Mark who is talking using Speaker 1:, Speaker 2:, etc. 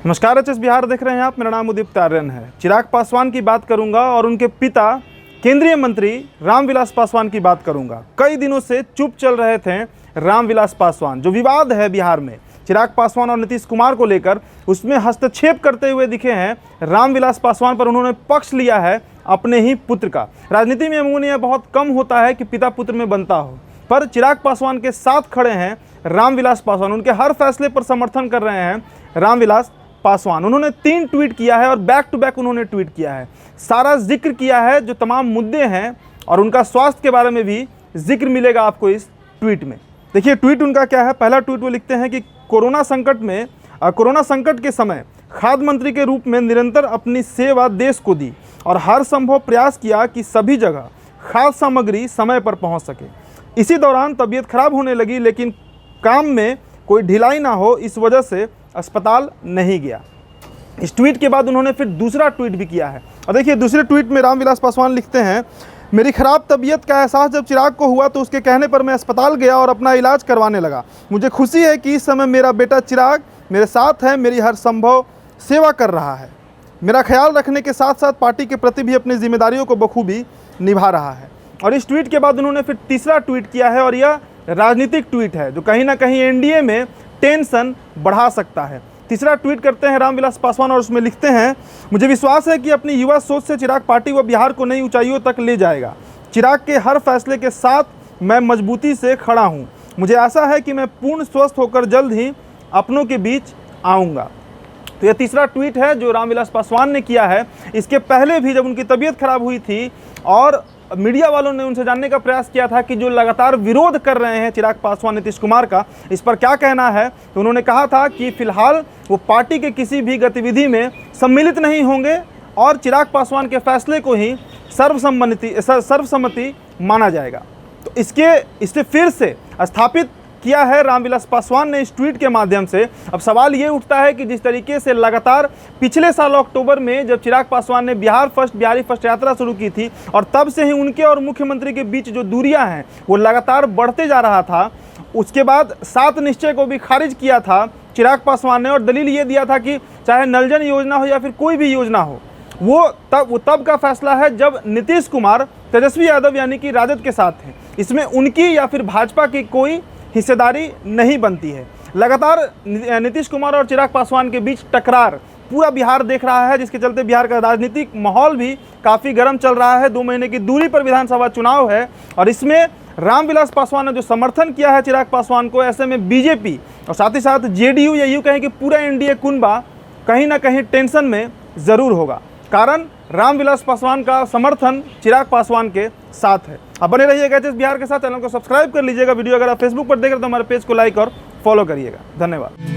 Speaker 1: नमस्कार, एचएस बिहार देख रहे हैं आप। मेरा नाम उदित आर्यन है। चिराग पासवान की बात करूंगा और उनके पिता केंद्रीय मंत्री रामविलास पासवान की बात करूंगा। कई दिनों से चुप चल रहे थे रामविलास पासवान। जो विवाद है बिहार में चिराग पासवान और नीतीश कुमार को लेकर, उसमें हस्तक्षेप करते हुए दिखे हैं रामविलास पासवान। पर उन्होंने पक्ष लिया है अपने ही पुत्र का। राजनीति में अमूमन यह बहुत कम होता है कि पिता पुत्र में बनता हो, पर चिराग पासवान के साथ खड़े हैं रामविलास पासवान। उनके हर फैसले पर समर्थन कर रहे हैं रामविलास पासवान। उन्होंने 3 ट्वीट किया है और बैक टू बैक उन्होंने ट्वीट किया है। सारा जिक्र किया है जो तमाम मुद्दे हैं, और उनका स्वास्थ्य के बारे में भी जिक्र मिलेगा आपको इस ट्वीट में। देखिए ट्वीट उनका क्या है। पहला ट्वीट वो लिखते हैं कि कोरोना संकट के समय खाद्य मंत्री के रूप में निरंतर अपनी सेवा देश को दी और हर संभव प्रयास किया कि सभी जगह खाद्य सामग्री समय पर पहुंच सके। इसी दौरान तबीयत खराब होने लगी, लेकिन काम में कोई ढिलाई ना हो, इस वजह से अस्पताल नहीं गया। इस ट्वीट के बाद उन्होंने फिर दूसरा ट्वीट भी किया है। और देखिए दूसरे ट्वीट में रामविलास पासवान लिखते हैं, मेरी खराब तबीयत का एहसास जब चिराग को हुआ तो उसके कहने पर मैं अस्पताल गया और अपना इलाज करवाने लगा। मुझे खुशी है कि इस समय मेरा बेटा चिराग मेरे साथ है, मेरी हर संभव सेवा कर रहा है। मेरा ख्याल रखने के साथ साथ पार्टी के प्रति भी अपनी जिम्मेदारियों को बखूबी निभा रहा है। और इस ट्वीट के बाद उन्होंने फिर तीसरा ट्वीट किया है, और यह राजनीतिक ट्वीट है जो कहीं ना कहीं एनडीए में टेंशन बढ़ा सकता है। तीसरा ट्वीट करते हैं रामविलास पासवान और उसमें लिखते हैं, मुझे विश्वास है कि अपनी युवा सोच से चिराग पार्टी व बिहार को नई ऊंचाइयों तक ले जाएगा। चिराग के हर फैसले के साथ मैं मजबूती से खड़ा हूं। मुझे आशा है कि मैं पूर्ण स्वस्थ होकर जल्द ही अपनों के बीच आऊँगा। तो यह तीसरा ट्वीट है जो रामविलास पासवान ने किया है। इसके पहले भी जब उनकी तबीयत खराब हुई थी और मीडिया वालों ने उनसे जानने का प्रयास किया था कि जो लगातार विरोध कर रहे हैं चिराग पासवान नीतीश कुमार का, इस पर क्या कहना है, तो उन्होंने कहा था कि फिलहाल वो पार्टी के किसी भी गतिविधि में सम्मिलित नहीं होंगे और चिराग पासवान के फैसले को ही सर्वसम्मति माना जाएगा। तो इससे फिर से स्थापित किया है रामविलास पासवान ने इस ट्वीट के माध्यम से। अब सवाल ये उठता है कि जिस तरीके से लगातार पिछले साल अक्टूबर में जब चिराग पासवान ने बिहारी फर्स्ट यात्रा शुरू की थी, और तब से ही उनके और मुख्यमंत्री के बीच जो दूरियां हैं वो लगातार बढ़ते जा रहा था। उसके बाद 7 निश्चय को भी खारिज किया था चिराग पासवान ने, और दलील ये दिया था कि चाहे नल जल योजना हो या फिर कोई भी योजना हो, वो तब का फैसला है जब नीतीश कुमार तेजस्वी यादव यानी कि राजद के साथ हैं। इसमें उनकी या फिर भाजपा की कोई हिस्सेदारी नहीं बनती है। लगातार नीतीश कुमार और चिराग पासवान के बीच टकरार पूरा बिहार देख रहा है, जिसके चलते बिहार का राजनीतिक माहौल भी काफ़ी गर्म चल रहा है। 2 महीने की दूरी पर विधानसभा चुनाव है, और इसमें रामविलास पासवान ने जो समर्थन किया है चिराग पासवान को, ऐसे में बीजेपी और साथ ही साथ जेडीयू या यूँ कहें कि पूरा एनडीए कुनबा कहीं ना कहीं टेंशन में ज़रूर होगा। कारण रामविलास पासवान का समर्थन चिराग पासवान के साथ है। अब बने रहिएगा एचएस बिहार के साथ। चैनल को सब्सक्राइब कर लीजिएगा। वीडियो अगर आप फेसबुक पर देख रहे हैं तो हमारे पेज को लाइक और फॉलो करिएगा। धन्यवाद।